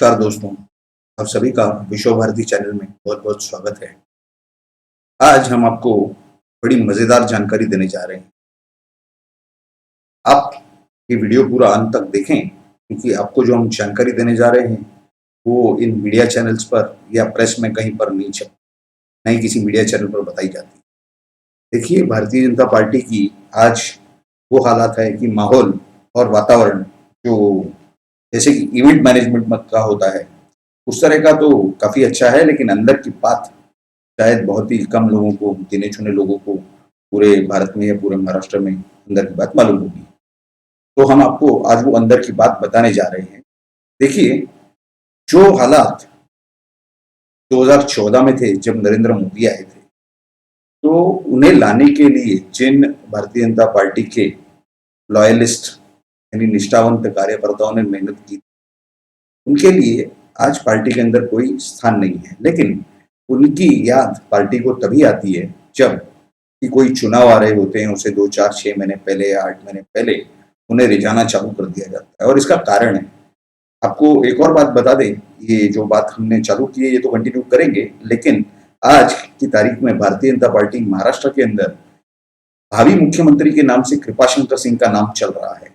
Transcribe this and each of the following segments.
नमस्कार दोस्तों, आप सभी का विश्व भारती चैनल में बहुत बहुत स्वागत है। आज हम आपको बड़ी मज़ेदार जानकारी देने जा रहे हैं। आप ये वीडियो पूरा अंत तक देखें क्योंकि आपको जो हम जानकारी देने जा रहे हैं वो इन मीडिया चैनल्स पर या प्रेस में कहीं पर नहीं छप नहीं किसी मीडिया चैनल पर बताई जाती। देखिए, भारतीय जनता पार्टी की आज वो हालात है कि माहौल और वातावरण जो जैसे कि इवेंट मैनेजमेंट में का होता है उस तरह का तो काफ़ी अच्छा है, लेकिन अंदर की बात शायद बहुत ही कम लोगों को, गिने-चुने लोगों को पूरे भारत में या पूरे महाराष्ट्र में अंदर की बात मालूम होगी। तो हम आपको आज वो अंदर की बात बताने जा रहे हैं। देखिए, जो हालात 2014 में थे जब नरेंद्र मोदी आए थे, तो उन्हें लाने के लिए जिन भारतीय जनता पार्टी के लॉयलिस्ट यानी निष्ठावंत कार्यकर्ताओं ने मेहनत की, उनके लिए आज पार्टी के अंदर कोई स्थान नहीं है। लेकिन उनकी याद पार्टी को तभी आती है जब कि कोई चुनाव आ रहे होते हैं, उसे 2, 4, 6 महीने पहले या 8 महीने पहले उन्हें रिझाना चालू कर दिया जाता है। और इसका कारण है, आपको एक और बात बता दें, ये जो बात हमने चालू की है ये तो कंटिन्यू करेंगे, लेकिन आज की तारीख में भारतीय जनता पार्टी महाराष्ट्र के अंदर भावी मुख्यमंत्री के नाम से कृपाशंकर सिंह का नाम चल रहा है।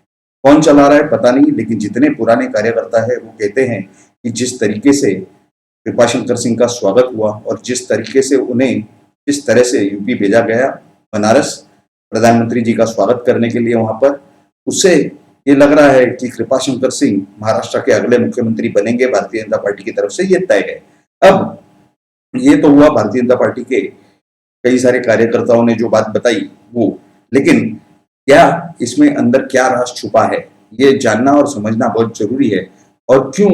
कौन चला रहा है पता नहीं, लेकिन जितने पुराने कार्यकर्ता है वो कहते हैं कि जिस तरीके से कृपाशंकर सिंह का स्वागत हुआ और जिस तरीके से उन्हें जिस तरह से यूपी भेजा गया बनारस प्रधानमंत्री जी का स्वागत करने के लिए वहां पर, उससे ये लग रहा है कि कृपाशंकर सिंह महाराष्ट्र के अगले मुख्यमंत्री बनेंगे भारतीय जनता पार्टी की तरफ से, ये तय है। अब ये तो हुआ भारतीय जनता पार्टी के कई सारे कार्यकर्ताओं ने जो बात बताई वो, लेकिन क्या इसमें अंदर क्या राज छुपा है ये जानना और समझना बहुत जरूरी है। और क्यों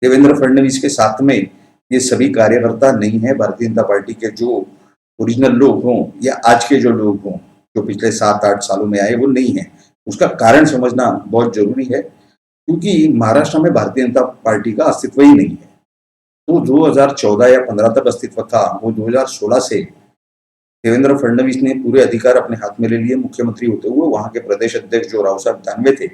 देवेंद्र फडणवीस के साथ में ये सभी कार्यकर्ता नहीं है भारतीय जनता पार्टी के, जो ओरिजिनल लोग हों या आज के जो लोग हों जो पिछले 7-8 सालों में आए वो नहीं है, उसका कारण समझना बहुत जरूरी है। क्योंकि महाराष्ट्र में भारतीय जनता पार्टी का अस्तित्व ही नहीं है। तो 2014 या 15 तक अस्तित्व था, वो 2016 से देवेंद्र फडणवीस ने पूरे अधिकार अपने हाथ में ले लिए। मुख्यमंत्री होते हुए वहां के प्रदेश अध्यक्ष जो राव साहब दानवे थे,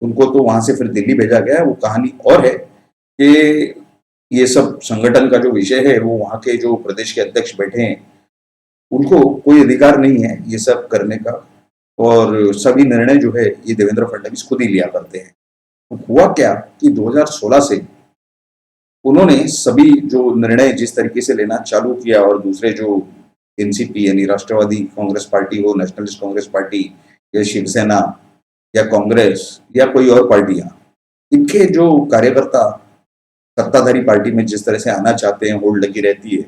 उनको तो वहां से फिर दिल्ली भेजा गया। वो कहानी और है कि ये सब संगठन का जो विषय है वो वहां के जो प्रदेश के अध्यक्ष बैठे हैं उनको कोई अधिकार नहीं है ये सब करने का, और सभी निर्णय जो है ये देवेंद्र फडणवीस खुद ही लिया करते हैं। तो हुआ क्या कि 2016 से उन्होंने सभी जो निर्णय जिस तरीके से लेना चालू किया, और दूसरे जो एनसीपी यानी राष्ट्रवादी कांग्रेस पार्टी हो, नेशनलिस्ट कांग्रेस पार्टी या शिवसेना या कांग्रेस या कोई और पार्टियां, इनके जो कार्यकर्ता सत्ताधारी पार्टी में जिस तरह से आना चाहते हैं, होल्ड लगी रहती है,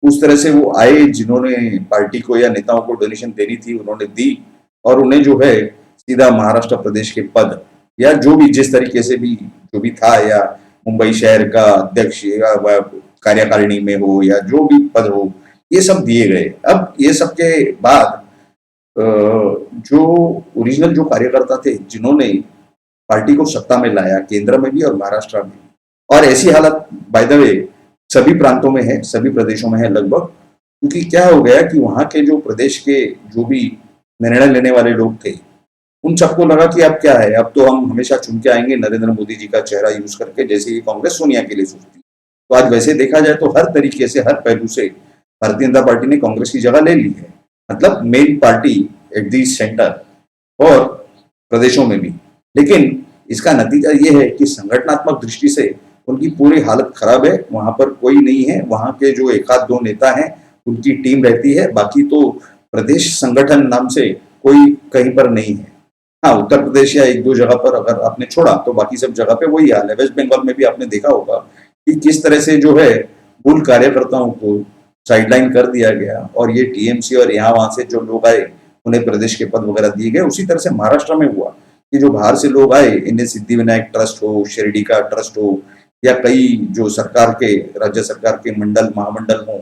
उस तरह से वो आए। जिन्होंने पार्टी को या नेताओं को डोनेशन देनी थी उन्होंने दी, और उन्हें जो है सीधा महाराष्ट्र प्रदेश के पद या जो भी जिस तरीके से भी जो भी था, या मुंबई शहर का अध्यक्ष या कार्यकारिणी में हो या जो भी पद हो, ये सब दिए गए। अब ये सब के बाद जो ओरिजिनल जो कार्यकर्ता थे जिन्होंने पार्टी को सत्ता में लाया, केंद्र में भी और महाराष्ट्र में, और ऐसी हालत बाय द वे सभी प्रांतों में है, सभी प्रदेशों में है लगभग। क्योंकि क्या हो गया कि वहां के जो प्रदेश के जो भी निर्णय लेने वाले लोग थे, उन सबको लगा कि अब क्या है, अब तो हम हमेशा चुन के आएंगे नरेंद्र मोदी जी का चेहरा यूज करके, जैसे कि कांग्रेस सोनिया के लिए सोचती। तो आज वैसे देखा जाए तो हर तरीके से, हर पहलू से भारतीय जनता पार्टी ने कांग्रेस की जगह ले ली है, मतलब main party at the centre और प्रदेशों में भी। लेकिन इसका नतीजा ये है कि संगठनात्मक दृष्टि से उनकी पूरी हालत खराब है। वहां पर कोई नहीं है, वहां के जो एक आध दो नेता हैं उनकी टीम रहती है, बाकी तो प्रदेश संगठन नाम से कोई कहीं पर नहीं है। हाँ, उत्तर प्रदेश या एक दो जगह पर अगर आपने छोड़ा तो बाकी सब जगह पे वही हाल है। वेस्ट बंगाल में भी आपने देखा होगा कि किस तरह से जो है मूल कार्यकर्ताओं को साइडलाइन कर दिया गया, और ये टीएमसी और यहाँ वहां से जो लोग आए उन्हें प्रदेश के पद वगैरह दिए गए। उसी तरह से महाराष्ट्र में हुआ कि जो बाहर से लोग आए, इन्हें सिद्धि विनायक ट्रस्ट हो, शिरडी का ट्रस्ट हो, या कई जो सरकार के राज्य सरकार के मंडल महामंडल हों,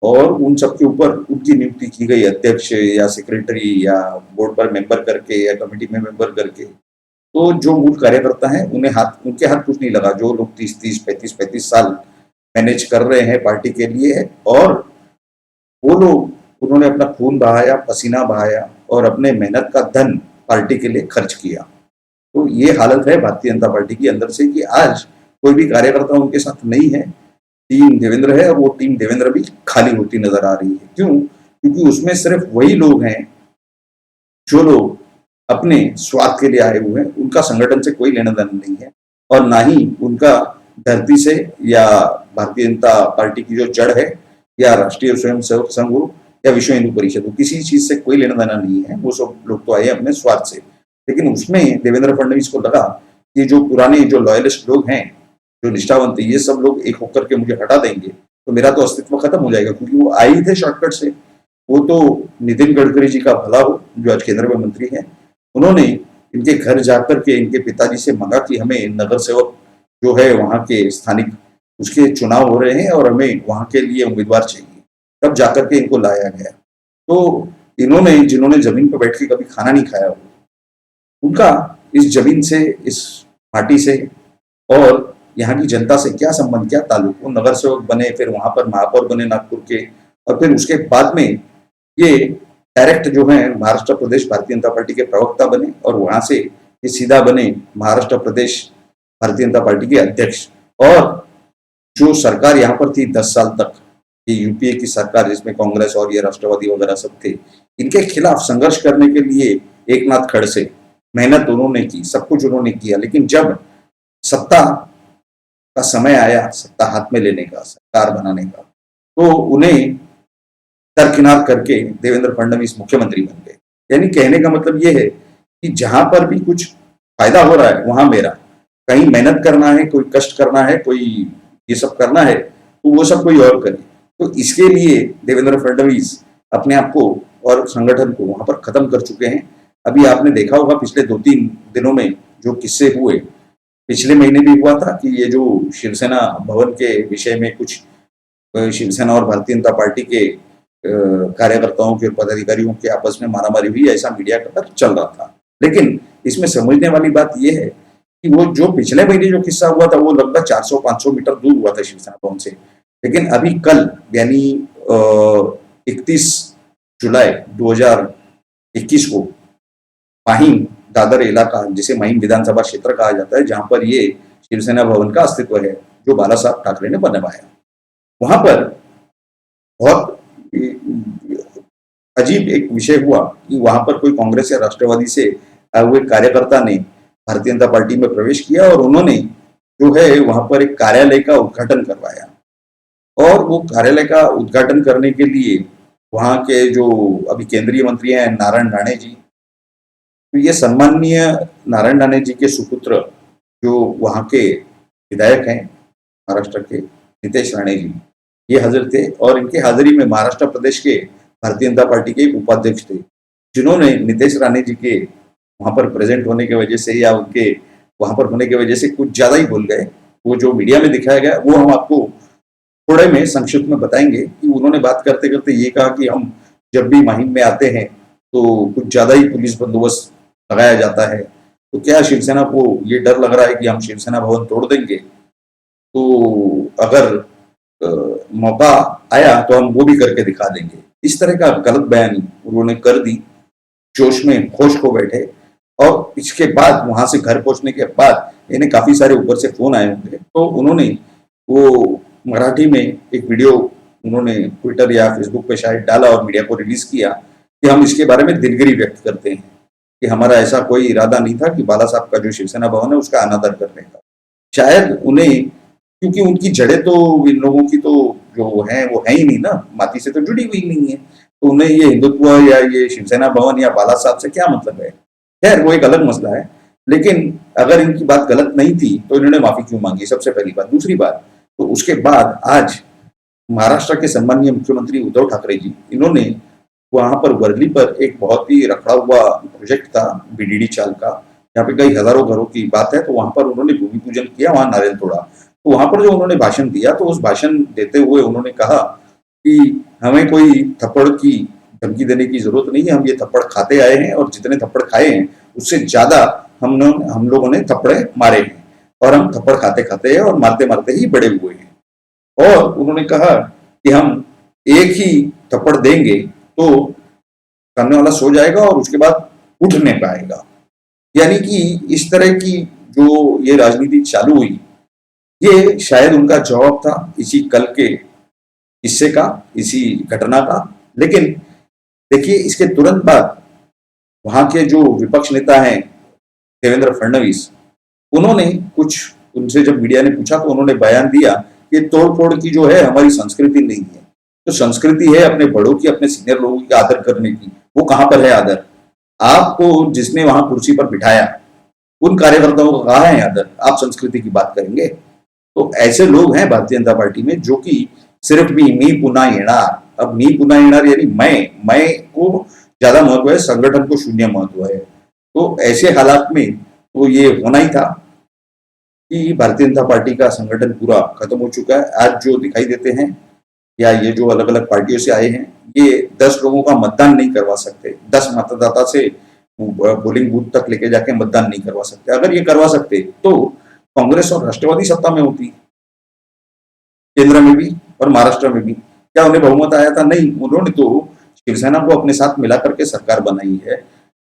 और उन सब के ऊपर उनकी नियुक्ति की गई अध्यक्ष या सेक्रेटरी या बोर्ड पर मेंबर करके या कमेटी में मेंबर करके। तो जो मूल कार्यकर्ता हैं उन्हें उनके हाथ कुछ नहीं लगा। जो लोग 30-30, 35-35 साल मैनेज कर रहे हैं पार्टी के लिए, और वो लोग उन्होंने अपना खून बहाया, पसीना बहाया और अपने मेहनत का धन पार्टी के लिए खर्च किया। तो ये हालत है भारतीय जनता पार्टी की अंदर से कि आज कोई भी कार्यकर्ता उनके साथ नहीं है। टीम देवेंद्र है और वो टीम देवेंद्र भी खाली होती नजर आ रही है। क्यों? क्योंकि उसमें सिर्फ वही लोग हैं जो लोग अपने स्वार्थ के लिए आए हुए हैं। उनका संगठन से कोई लेना देना नहीं है और ना ही उनका धरती से या भारतीय जनता पार्टी की जो जड़ है या राष्ट्रीय स्वयंसेवक संघ हो या विश्व हिंदू परिषद हो, किसी चीज से कोई लेना देना नहीं है। वो सब लोग तो आए अपने स्वार्थ से। लेकिन उसमें देवेंद्र फडणवीस को लगा कि जो पुराने जो लॉयलिस्ट लोग हैं, जो निष्ठावंत, ये सब लोग एक होकर के मुझे हटा देंगे तो मेरा तो अस्तित्व खत्म हो जाएगा। क्योंकि वो आए ही थे शॉर्टकट से। वो तो नितिन गडकरी जी का भला हो, जो आज केंद्र में मंत्री हैं, उन्होंने इनके घर जाकर के इनके पिताजी से मांगा कि हमें नगर सेवक जो है वहाँ के स्थानिक, उसके चुनाव हो रहे हैं और हमें वहाँ के लिए उम्मीदवार चाहिए। तब जाकर के इनको लाया गया। तो इन्होंने, जिन्होंने जमीन पर बैठ के कभी खाना नहीं खाया हो, उनका इस जमीन से, इस माटी से और यहाँ की जनता से क्या संबंध, क्या ताल्लुक। वो नगर सेवक बने, फिर वहां पर महापौर बने नागपुर के, और फिर उसके बाद में ये डायरेक्ट जो है महाराष्ट्र प्रदेश भारतीय जनता पार्टी के प्रवक्ता बने और वहां से ये सीधा बने महाराष्ट्र प्रदेश भारतीय जनता पार्टी के अध्यक्ष। और जो सरकार यहाँ पर थी 10 साल तक, ये यूपीए की सरकार जिसमें कांग्रेस और ये राष्ट्रवादी वगैरह सब थे, इनके खिलाफ संघर्ष करने के लिए एकनाथ खड़से मेहनत उन्होंने की, सब कुछ उन्होंने किया। लेकिन जब सत्ता का समय आया, सत्ता हाथ में लेने का, सरकार बनाने का, तो उन्हें दरकिनार करके देवेंद्र फडणवीस मुख्यमंत्री बन गए। यानी कहने का मतलब ये है कि जहां पर भी कुछ फायदा हो रहा है वहां मेरा, कहीं मेहनत करना है, कोई कष्ट करना है, कोई ये सब करना है, तो वो सब कोई और करे। तो इसके लिए देवेंद्र फडणवीस अपने आप को और संगठन को वहां पर खत्म कर चुके हैं। अभी आपने देखा होगा पिछले 2-3 दिनों में जो किस्से हुए, पिछले महीने भी हुआ था कि ये जो शिवसेना भवन के विषय में कुछ शिवसेना और भारतीय जनता पार्टी के कार्यकर्ताओं के और पदाधिकारियों के आपस में मारामारी हुई, ऐसा मीडिया पर चल रहा था। लेकिन इसमें समझने वाली बात यह है कि वो जो पिछले महीने जो किस्सा हुआ था वो लगभग 400-500 मीटर दूर हुआ था शिवसेना भवन से। लेकिन अभी कल यानी 31 जुलाई 2021 को माहिम दादर इलाका, जिसे माहिम विधानसभा क्षेत्र कहा जाता है, जहां पर ये शिवसेना भवन का अस्तित्व है जो बाला साहब ठाकरे ने बनवाया, वहां पर बहुत अजीब एक विषय हुआ कि वहां पर कोई कांग्रेस या राष्ट्रवादी से आए हुए कार्यकर्ता ने भारतीय जनता पार्टी में प्रवेश किया और उन्होंने जो है वहां पर एक कार्यालय का उद्घाटन करवाया। और वो कार्यालय का उद्घाटन करने के लिए वहां के जो अभी केंद्रीय मंत्री हैं नारायण राणे जी, तो ये सम्माननीय नारायण राणे जी के सुपुत्र जो वहां के विधायक हैं महाराष्ट्र के, नितेश राणे जी, ये हाजिर थे। और इनके हाजिरी में महाराष्ट्र प्रदेश के भारतीय जनता पार्टी के उपाध्यक्ष थे, जिन्होंने नितेश राणे जी के वहां पर प्रेजेंट होने की वजह से या उनके वहां पर होने की वजह से कुछ ज्यादा ही बोल गए। वो जो मीडिया में दिखाया गया वो हम आपको थोड़े में संक्षिप्त में बताएंगे कि उन्होंने बात करते करते ये कहा कि हम जब भी माहिम में आते हैं तो कुछ ज्यादा ही पुलिस बंदोबस्त लगाया जाता है, तो क्या शिवसेना को ये डर लग रहा है कि हम शिवसेना भवन तोड़ देंगे, तो अगर मौका आया तो हम वो भी करके दिखा देंगे। इस तरह का गलत बयान उन्होंने कर दी, जोश में होश खो बैठे। और इसके बाद वहां से घर पहुंचने के बाद इन्हें काफी सारे ऊपर से फोन आए होंगे, तो उन्होंने वो मराठी में एक वीडियो उन्होंने ट्विटर या फेसबुक पे शायद डाला और मीडिया को रिलीज किया कि हम इसके बारे में दिलगिरी व्यक्त करते हैं कि हमारा ऐसा कोई इरादा नहीं था कि बाला साहब का जो शिवसेना भवन है उसका अनादर करने का। शायद उन्हें, क्योंकि उनकी जड़ें तो इन लोगों की तो जो है वो है ही नहीं ना, माटी से तो जुड़ी हुई नहीं है, तो उन्हें ये हिंदुत्व या ये शिवसेना भवन या बाला साहब से क्या मतलब है। खैर वो एक अलग मसला है। लेकिन अगर इनकी बात गलत नहीं थी तो इन्होंने माफी क्यों मांगी, सबसे पहली बात। दूसरी बात, तो उसके बाद आज महाराष्ट्र के सम्माननीय मुख्यमंत्री उद्धव ठाकरे जी, इन्होंने वहां पर वर्ली पर एक बहुत ही रखड़ा हुआ प्रोजेक्ट था बीडीडी चाल का, यहाँ पे कई हजारों घरों की बात है, तो वहां पर उन्होंने भूमि पूजन किया, वहां नारियल तोड़ा। तो वहां पर जो उन्होंने भाषण दिया, तो उस भाषण देते हुए उन्होंने कहा कि हमें कोई थप्पड़ की धमकी देने की जरूरत नहीं है, हम ये थप्पड़ खाते आए हैं और जितने थप्पड़ खाए हैं उससे ज्यादा हम लोगों ने थप्पड़े मारे हैं और हम थप्पड़ खाते खाते और मारते मारते ही बड़े हुए हैं। और उन्होंने कहा कि हम एक ही थप्पड़ देंगे तो सामने वाला सो जाएगा और उसके बाद उठ नहीं पाएगा। यानी कि इस तरह की जो ये राजनीति चालू हुई ये शायद उनका जवाब था इसी कल के किस्से का, इसी घटना का। लेकिन देखिए, इसके तुरंत बाद वहां के जो विपक्ष नेता हैं देवेंद्र फडणवीस, उन्होंने कुछ, उनसे जब मीडिया ने पूछा तो उन्होंने बयान दिया कि तोड़ फोड़ की जो है हमारी संस्कृति नहीं है। तो संस्कृति है अपने बड़ों की, अपने सीनियर लोगों की आदर करने की। वो कहां पर है आदर? आपको जिसने वहां कुर्सी पर बिठाया उन कार्यकर्ताओं का कहाँ है आदर? आप संस्कृति की बात करेंगे? तो ऐसे लोग हैं भारतीय जनता पार्टी में जो कि सिर्फ मी पुन्हा येणार। अब मी पुन्हा येणार यानी मैं को ज्यादा महत्व है, संगठन को शून्य महत्व है। तो ऐसे हालात में तो ये होना ही था कि भारतीय जनता पार्टी का संगठन पूरा खत्म हो चुका है। आज जो दिखाई देते हैं या ये जो अलग अलग पार्टियों से आए हैं, ये 10 लोगों का मतदान नहीं करवा सकते। 10 मतदाता से पोलिंग बूथ तक लेके जाके मतदान नहीं करवा सकते। अगर ये करवा सकते तो कांग्रेस और राष्ट्रवादी सत्ता में होती, केंद्र में भी और महाराष्ट्र में भी। क्या उन्हें बहुमत आया था? नहीं। उन्होंने तो शिवसेना को अपने साथ मिला करके सरकार बनाई है,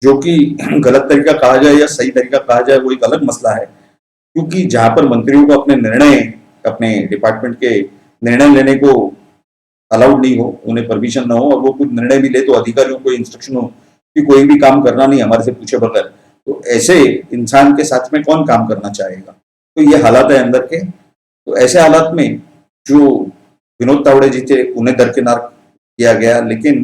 जो कि गलत तरीका कहा जाए या सही तरीका कहा जाए वो एक अलग मसला है। क्योंकि जहां पर मंत्रियों को अपने निर्णय, अपने डिपार्टमेंट के निर्णय लेने को अलाउड नहीं हो, उन्हें परमिशन ना हो, और वो कुछ निर्णय भी ले तो अधिकारियों को इंस्ट्रक्शन हो कि कोई भी काम करना नहीं हमारे से पूछे बगैर, तो ऐसे इंसान के साथ में कौन काम करना चाहेगा? तो ये हालात है अंदर के। तो ऐसे हालात में जो विनोद तावड़े जी थे उन्हें दरकिनार किया गया। लेकिन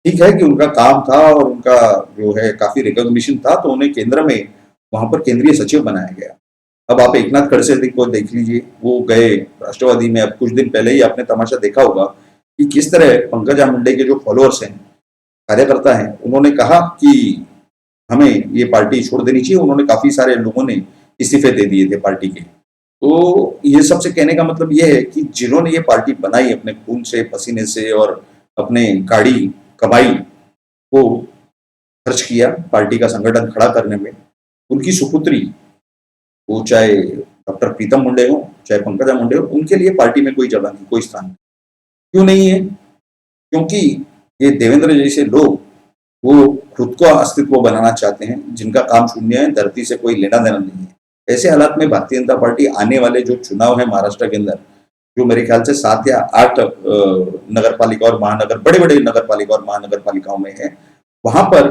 ठीक है कि उनका काम था और उनका जो है काफी रिकॉग्निशन था, तो उन्हें केंद्र में वहां पर केंद्रीय सचिव बनाया गया। अब आप एकनाथ खड़से को देख लीजिए, वो गए राष्ट्रवादी में। अब कुछ दिन पहले ही आपने तमाशा देखा होगा कि किस तरह पंकजा मुंडे के जो फॉलोअर्स हैं, कार्यकर्ता हैं, उन्होंने कहा कि हमें ये पार्टी छोड़ देनी चाहिए। उन्होंने काफी सारे लोगों ने इस्तीफे दे दिए थे पार्टी के। तो ये सबसे कहने का मतलब ये है कि जिन्होंने ये पार्टी बनाई अपने खून से, पसीने से और अपने गाड़ी कमाई को खर्च किया पार्टी का संगठन खड़ा करने में, उनकी सुपुत्री, वो चाहे डॉक्टर प्रीतम मुंडे हो चाहे पंकजा मुंडे हो, उनके लिए पार्टी में कोई जगह नहीं, कोई स्थान नहीं। क्यों नहीं है? क्योंकि ये देवेंद्र जैसे लोग वो खुद को अस्तित्व बनाना चाहते हैं, जिनका काम शून्य है, धरती से कोई लेना देना नहीं है। ऐसे हालात में भारतीय जनता पार्टी आने वाले जो चुनाव है महाराष्ट्र के अंदर, जो मेरे ख्याल से 7 या 8 नगर पालिका और महानगर, बड़े बड़े नगर पालिका और महानगर पालिकाओं में है, वहां पर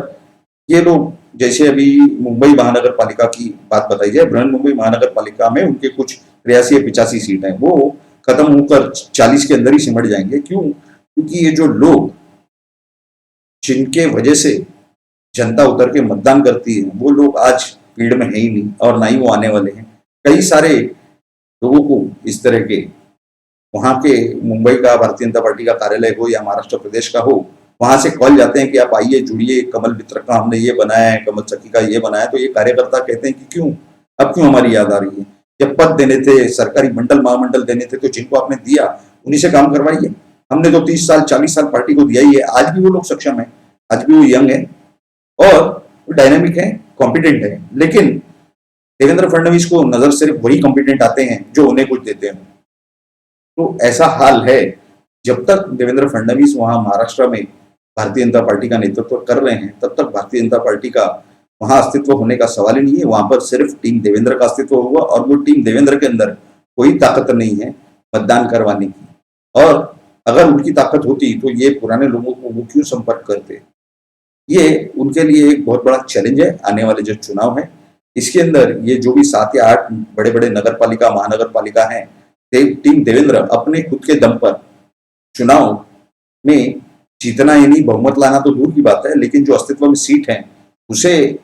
ये लोग, जैसे अभी मुंबई महानगर पालिका की बात बताई जाए, बृहन-मुंबई महानगर पालिका में उनके कुछ 83 या 85 सीट हैं, वो खत्म होकर 40 के अंदर ही सिमट जाएंगे। क्यों? क्योंकि ये जो लोग जिनके वजह से जनता उतर के मतदान करती है, वो लोग आज भीड़ में है ही नहीं, और ना ही वो आने वाले हैं। कई सारे लोगों को इस तरह के, वहां के मुंबई का भारतीय जनता पार्टी का कार्यालय हो या महाराष्ट्र प्रदेश का हो, वहां से कॉल जाते हैं कि आप आइए, जुड़िए, कमल मित्र का हमने ये बनाया है, कमल सखी का ये बनाया है। तो ये कार्यकर्ता कहते हैं कि क्यों, अब क्यों हमारी याद आ रही है? जब पद देने थे, सरकारी मंडल महामंडल देने थे, तो जिनको आपने दिया उन्हीं से काम करवाइए। हमने तो 30 साल 40 साल पार्टी को दिया ही है। आज भी वो लोग सक्षम है, आज भी वो यंग है और डायनेमिक है, कॉम्पिटेंट है। लेकिन देवेंद्र फडणवीस को नजर सिर्फ वही कॉम्पिटेंट आते हैं जो उन्हें कुछ देते हैं। तो ऐसा हाल है। जब तक देवेंद्र फडणवीस वहां महाराष्ट्र में भारतीय जनता पार्टी का नेतृत्व कर रहे हैं, तब तक भारतीय जनता पार्टी का वहां अस्तित्व होने का सवाल ही नहीं है। वहां पर सिर्फ टीम देवेंद्र का अस्तित्व होगा, और वो टीम देवेंद्र के अंदर कोई ताकत नहीं है मतदान करवाने की। और अगर उनकी ताकत होती तो ये पुराने लोगों को वो क्यों संपर्क करते? ये उनके लिए एक बहुत बड़ा चैलेंज है आने वाले जो चुनाव है। इसके अंदर ये जो भी 7 या 8 बड़े बड़े नगर पालिका, महानगर पालिका है, टीम देवेंद्र अपने खुद के दम पर चुनाव में जीतना, यानी बहुमत लाना तो दूर की बात है, लेकिन जो अस्तित्व में सीट है उसे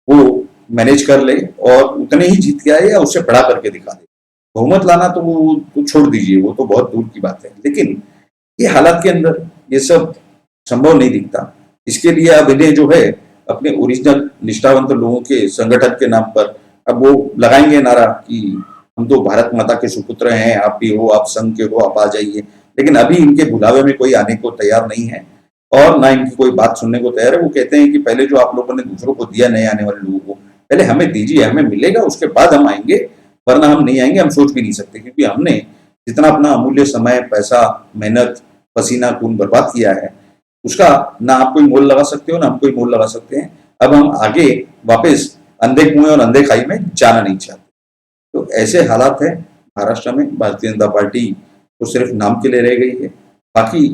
वो मैनेज कर ले और उतने ही जीत के आए या उससे बढ़ा करके दिखा दे। बहुमत लाना तो वो तो छोड़ दीजिए, वो तो बहुत दूर की बात है। लेकिन ये हालात के अंदर ये सब संभव नहीं दिखता। इसके लिए अब इन्हें जो है अपने ओरिजिनल निष्ठावंत लोगों के संगठन के नाम पर अब वो लगाएंगे नारा कि हम तो भारत माता के सुपुत्र हैं, आप भी हो, आप संघ के हो, आप आ जाइए। लेकिन अभी इनके बुलावे में कोई आने को तैयार नहीं है और ना इनकी कोई बात सुनने को तैयार है। वो कहते हैं कि पहले जो आप लोगों ने दूसरों को दिया, नए आने वाले लोगों को, पहले हमें दीजिए, हमें मिलेगा, उसके बाद हम आएंगे, वरना हम नहीं आएंगे, हम सोच भी नहीं सकते। क्योंकि हमने जितना अपना अमूल्य समय, पैसा, मेहनत, पसीना, खून बर्बाद किया है, उसका ना आप कोई मोल लगा सकते हो, ना हम कोई मोल लगा सकते हैं। अब हम आगे वापस अंधे कुएं और अंधे खाई में जाना नहीं चाहते। तो ऐसे हालात हैं महाराष्ट्र में भारतीय जनता पार्टी तो सिर्फ नाम के लिए रह गई है। बाकी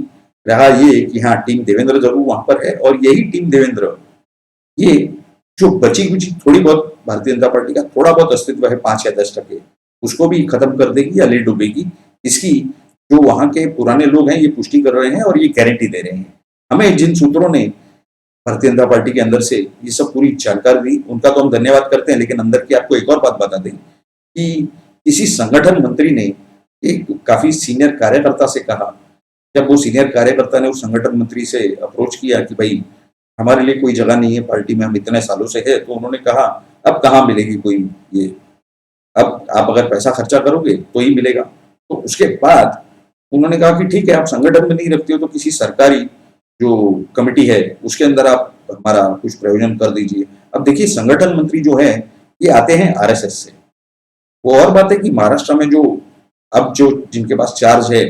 रहा ये कि हाँ, टीम देवेंद्र जरूर वहां पर है, और यही टीम देवेंद्र, ये जो बची कुची थोड़ी बहुत भारतीय जनता पार्टी का थोड़ा बहुत अस्तित्व है 5 या 10%, उसको भी खत्म कर देगी या ले डूबेगी। इसकी जो वहां के पुराने लोग हैं ये पुष्टि कर रहे हैं और ये गारंटी दे रहे हैं। हमें जिन सूत्रों ने भारतीय जनता पार्टी के अंदर से ये सब पूरी जानकारी दी, उनका तो हम धन्यवाद करते हैं, लेकिन अंदर की आपको एक और बात बता दें कि किसी संगठन मंत्री ने एक काफी सीनियर कार्यकर्ता से कहा, जब वो सीनियर कार्यकर्ता ने उस संगठन मंत्री से अप्रोच किया कि भाई हमारे लिए कोई जगह नहीं है पार्टी में, हम इतने सालों से है, तो उन्होंने कहा अब कहाँ मिलेगी कोई ये, अब आप अगर पैसा खर्चा करोगे तो ही मिलेगा। तो उसके बाद उन्होंने कहा कि ठीक है, आप संगठन में नहीं रखते हो तो किसी सरकारी जो कमेटी है उसके अंदर आप हमारा कुछ प्रयोजन कर दीजिए। अब देखिए, संगठन मंत्री जो है ये आते हैं आरएसएस से। वो और बात है कि महाराष्ट्र में जो अब जो जिनके पास चार्ज है,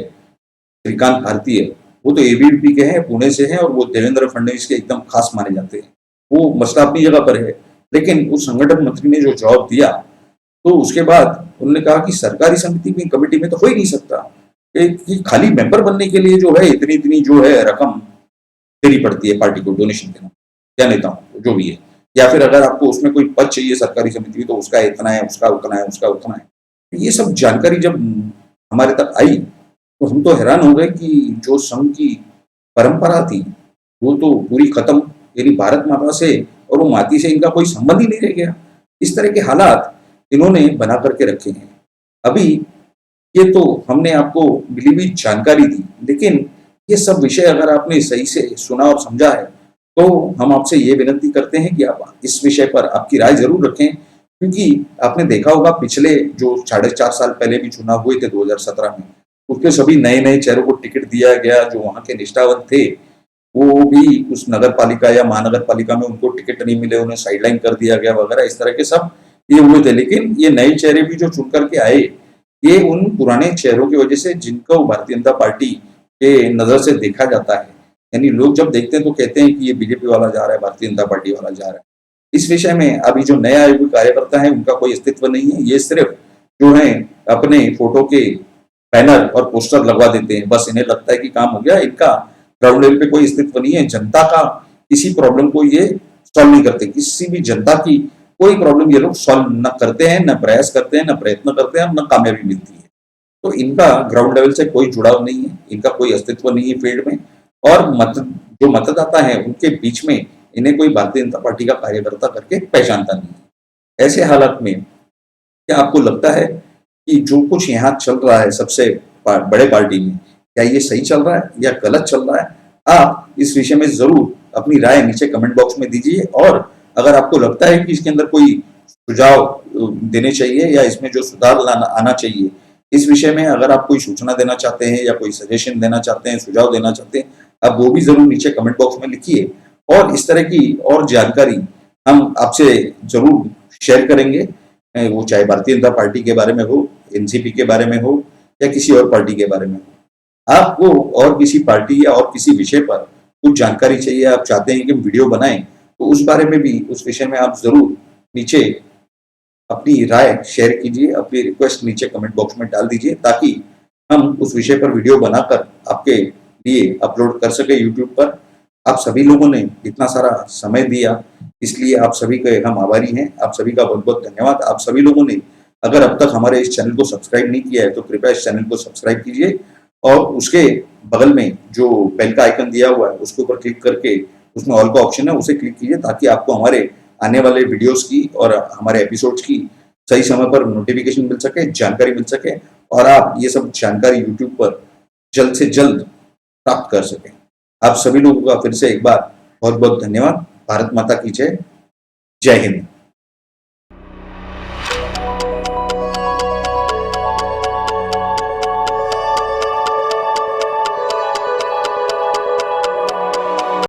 श्रीकांत भारती है, वो तो एबीवीपी के हैं, पुणे से हैं, और वो देवेंद्र फडणवीस के एकदम खास माने जाते हैं। वो मसला अपनी जगह पर है, लेकिन उस संगठन मंत्री ने जो जवाब दिया, तो उसके बाद उन्होंने कहा कि सरकारी समिति में, कमेटी में तो हो ही नहीं सकता कि खाली मेंबर बनने के लिए जो है इतनी इतनी जो है रकम देनी पड़ती है पार्टी को, डोनेशन देना या नेताओं जो भी है, या फिर अगर आपको उसमें कोई पद चाहिए सरकारी समिति में तो उसका इतना है, उसका उतना है, उसका उतना है। ये सब जानकारी जब हमारे तक आई तो हम तो हैरान हो गए कि जो संघ की परंपरा थी वो तो पूरी खत्म, यानी भारत माता से और वो माटी से इनका कोई संबंध ही नहीं रह गया। इस तरह के हालात इन्होंने बना करके रखे हैं। अभी ये तो हमने आपको मिली हुई जानकारी दी, लेकिन ये सब विषय अगर आपने सही से सुना और समझा है तो हम आपसे ये विनती करते हैं कि आप इस विषय पर आपकी राय जरूर रखें, क्योंकि आपने देखा होगा पिछले जो 4.5 साल पहले भी चुनाव हुए थे 2017 में, उसके सभी नए नए चेहरों को टिकट दिया गया। जो वहां के निष्ठावंत थे वो भी उस नगर पालिका या महानगर पालिका में उनको टिकट नहीं मिले, उन्हें साइडलाइन कर दिया गया वगैरह, इस तरह के सब ये हुए थे। लेकिन ये नए चेहरे भी जो चुन करके आए, ये उन पुराने चेहरों की वजह से जिनको भारतीय जनता पार्टी के नजर से देखा जाता है, यानी लोग जब देखते हैं तो कहते हैं कि ये बीजेपी वाला जा रहा है, भारतीय जनता पार्टी वाला जा रहा है। इस विषय में अभी जो नया कार्यकर्ता है उनका कोई अस्तित्व नहीं है। ये सिर्फ जो है अपने फोटो के बैनर और पोस्टर लगवा देते हैं, बस इन्हें लगता है कि काम हो गया। इनका ग्राउंड लेवल पे कोई अस्तित्व नहीं है। जनता का किसी प्रॉब्लम को ये सॉल्व नहीं करते, किसी भी जनता की कोई प्रॉब्लम ये लोग सॉल्व न करते हैं, न प्रयास करते हैं, न प्रयत्न करते हैं, न कामयाबी मिलती है। तो इनका ग्राउंड लेवल से कोई जुड़ाव नहीं है, इनका कोई अस्तित्व नहीं है फील्ड में, और जो मतदाता है उनके बीच में इन्हें कोई भारतीय जनता पार्टी का कार्यकर्ता करके पहचानता नहीं है। ऐसे हालात में क्या आपको लगता है कि जो कुछ यहाँ चल रहा है सबसे बड़े पार्टी में, क्या ये सही चल रहा है या गलत चल रहा है? आप इस विषय में जरूर अपनी राय नीचे कमेंट बॉक्स में दीजिए, और अगर आपको लगता है कि इसके अंदर कोई सुझाव देने चाहिए या इसमें जो सुधार आना चाहिए, इस विषय में अगर आप कोई सूचना देना चाहते हैं या कोई सजेशन देना चाहते हैं, सुझाव देना चाहते हैं, आप वो भी जरूर नीचे कमेंट बॉक्स में लिखिए। और इस तरह की और जानकारी हम आपसे जरूर शेयर करेंगे, वो चाहे भारतीय जनता पार्टी के बारे में हो, एनसीपी के बारे में हो, या किसी और पार्टी के बारे में हो। आपको और किसी पार्टी या और किसी विषय पर कुछ जानकारी चाहिए, आप चाहते हैं कि हम वीडियो बनाएं, तो उस बारे में भी, उस विषय में आप जरूर नीचे अपनी राय शेयर कीजिए, अपनी रिक्वेस्ट नीचे कमेंट बॉक्स में डाल दीजिए, ताकि हम उस विषय पर वीडियो बनाकर आपके लिए अपलोड कर सके यूट्यूब पर। आप सभी लोगों ने इतना सारा समय दिया, इसलिए आप सभी के हम आभारी हैं। आप सभी का बहुत बहुत धन्यवाद। आप सभी लोगों ने अगर अब तक हमारे इस चैनल को सब्सक्राइब नहीं किया है तो कृपया इस चैनल को सब्सक्राइब कीजिए, और उसके बगल में जो बेल का आइकन दिया हुआ है उसके ऊपर क्लिक करके उसमें ऑल का ऑप्शन है उसे क्लिक कीजिए, ताकि आपको हमारे आने वाले वीडियोस की और हमारे एपिसोड्स की सही समय पर नोटिफिकेशन मिल सके, जानकारी मिल सके, और आप ये सब जानकारी यूट्यूब पर जल्द से जल्द प्राप्त कर सकें। आप सभी लोगों का फिर से एक बार बहुत बहुत धन्यवाद। भारत माता की जय। जय हिंद।